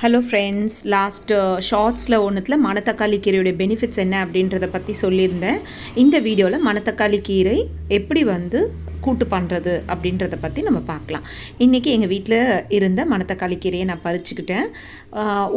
Hello friends, last ஷார்ட்ஸில் ஒன்றுத்தில் மணத்தக்காளி கீரையோடைய benefits என்ன அப்படின்றத பற்றி சொல்லியிருந்தேன். இந்த வீடியோவில் மணத்தக்காளி கீரை எப்படி கூட்டு பண்ணுறது அப்படின்றத பற்றி நம்ம பார்க்கலாம். இன்றைக்கி எங்கள் வீட்டில் இருந்த மணத்தக்காளி கீரையை நான் பறிச்சுக்கிட்டேன்.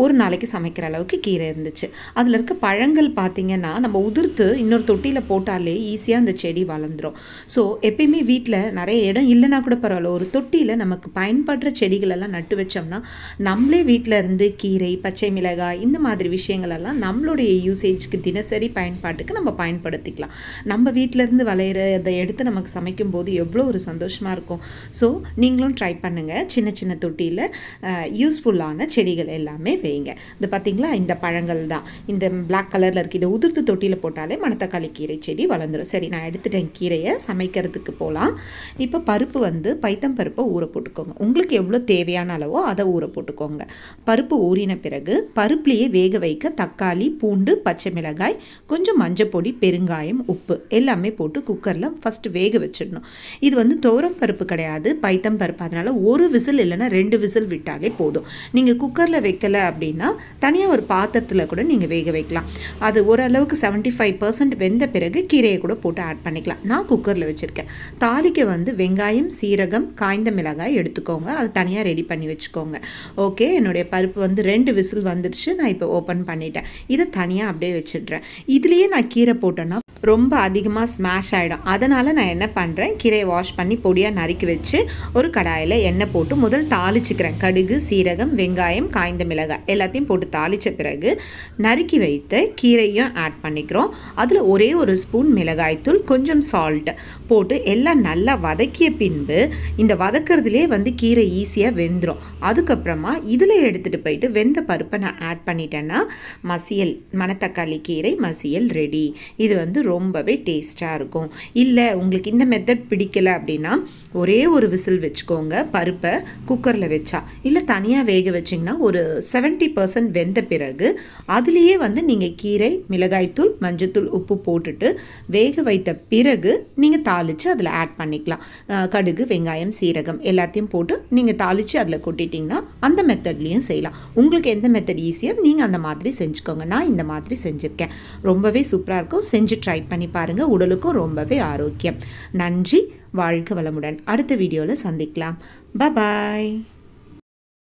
ஒரு நாளைக்கு சமைக்கிற அளவுக்கு கீரை இருந்துச்சு. அதில் இருக்க பழங்கள் பார்த்திங்கன்னா நம்ம உதிர்த்து இன்னொரு தொட்டியில் போட்டாலே ஈஸியாக அந்த செடி வளர்ந்துடும். ஸோ எப்பயுமே வீட்டில் நிறைய இடம் இல்லைனா கூட பரவாயில்ல, ஒரு தொட்டியில் நமக்கு பயன்படுற செடிகளெல்லாம் நட்டு வச்சோம்னா நம்மளே வீட்டில் இருந்து கீரை, பச்சை மிளகாய் இந்த மாதிரி விஷயங்களெல்லாம் நம்மளுடைய யூசேஜ்க்கு தினசரி பயன்பாட்டுக்கு நம்ம பயன்படுத்திக்கலாம். நம்ம வீட்டிலேருந்து விளையிறதை எடுத்து நமக்கு சமைக்கும்போது எவ்வளோ ஒரு சந்தோஷமாக இருக்கும். ஸோ நீங்களும் ட்ரை பண்ணுங்கள். சின்ன சின்ன தொட்டியில் யூஸ்ஃபுல்லான செடிகள் எல்லாமே வைங்க. இது பார்த்திங்களா, இந்த பழங்கள் தான் இந்த பிளாக் கலரில் இருக்குது. இதை உதிர்த்து தொட்டியில் போட்டாலே மணத்தக்காளி கீரை செடி வளர்ந்துடும். சரி, நான் எடுத்துட்டேன் கீரையை. சமைக்கிறதுக்கு போகலாம். இப்போ பருப்பு பைத்தம் பருப்பை ஊற போட்டுக்கோங்க. உங்களுக்கு எவ்வளோ தேவையான அளவோ அதை ஊற போட்டுக்கோங்க. பருப்பு ஊறின பிறகு பருப்புலேயே வேக வைக்க தக்காளி, பூண்டு, பச்சை மிளகாய், கொஞ்சம் மஞ்சள் பொடி, பெருங்காயம், உப்பு எல்லாமே போட்டு குக்கரில் ஃபஸ்ட்டு வேக வச்சிடணும். இது துவரம் பருப்பு கிடையாது, பைத்தம் பருப்பு. அதனால் ஒரு விசில் இல்லைன்னா 2 விசில் விட்டாலே போதும். நீங்கள் குக்கரில் வைக்கலை அப்படின்னா தனியாக ஒரு பாத்திரத்தில் கூட நீங்கள் வேக வைக்கலாம். அது ஓரளவுக்கு 75% வெந்த பிறகு கீரையை கூட போட்டு ஆட் பண்ணிக்கலாம். நான் குக்கரில் வச்சுருக்கேன். தாளிக்க வெங்காயம், சீரகம், காய்ந்த மிளகாய் எடுத்துக்கோங்க. அது தனியாக ரெடி பண்ணி வச்சுக்கோங்க. ஓகே, என்னுடைய பருப்பு 2 விசில் வந்துடுச்சு. நான் இப்போ ஓப்பன் பண்ணிட்டேன். இதை தனியாக அப்படியே வச்சிடுறேன். இதுலேயே நான் கீரை போட்டேன்னா ரொம்ப அதிகமாக ஸ்மாஷ் ஆகிடும். அதனால் நான் என்ன பண்ணுறேன், கீரையை வாஷ் பண்ணி பொடியாக நறுக்கி வச்சு ஒரு கடாயில் எண்ணெய் போட்டு முதல் தாளிச்சுக்கிறேன். கடுகு, சீரகம், வெங்காயம், காய்ந்த மிளகாய் எல்லாத்தையும் போட்டு தாளித்த பிறகு நறுக்கி வைத்த கீரையும் ஆட் பண்ணிக்கிறோம். அதில் ஒரே ஒரு ஸ்பூன் மிளகாய்த்தூள், கொஞ்சம் சால்ட் போட்டு எல்லாம் நல்லா வதக்கிய பின்பு இந்த வதக்கிறதுலே கீரை ஈஸியாக வெந்துடும். அதுக்கப்புறமா இதில் எடுத்துகிட்டு போயிட்டு வெந்த பருப்பை நான் ஆட் பண்ணிட்டேன்னா மசியல், மணத்தக்காளி கீரை மசியல் ரெடி. இது ரொம்பவே டேஸ்ட்டாக இருக்கும். இல்லை உங்களுக்கு இந்த மெத்தட் பிடிக்கலை அப்படின்னா ஒரே ஒரு விசில் வச்சுக்கோங்க பருப்பை குக்கரில் வச்சா. இல்லை தனியாக வேக வச்சிங்கன்னா ஒரு 70% வெந்த பிறகு அதுலேயே நீங்கள் கீரை, மிளகாய்த்தூள், மஞ்சத்தூள், உப்பு போட்டுட்டு வேக வைத்த பிறகு நீங்கள் தாளித்து அதில் ஆட் பண்ணிக்கலாம். கடுகு, வெங்காயம், சீரகம் எல்லாத்தையும் போட்டு நீங்கள் தாளித்து அதில் கொட்டிட்டிங்கன்னா அந்த மெத்தட்லேயும் செய்யலாம். உங்களுக்கு எந்த மெத்தட் ஈஸியாக நீங்கள் அந்த மாதிரி செஞ்சுக்கோங்க. நான் இந்த மாதிரி செஞ்சுருக்கேன். ரொம்பவே சூப்பராக இருக்கும். செஞ்சு ட்ரை பண்ணி பாருங்கள். உடலுக்கும் ரொம்பவே ஆரோக்கியம். நன்றி. வாழ்க வளமுடன். அடுத்த வீடியோவில் சந்திக்கலாம். பாய்.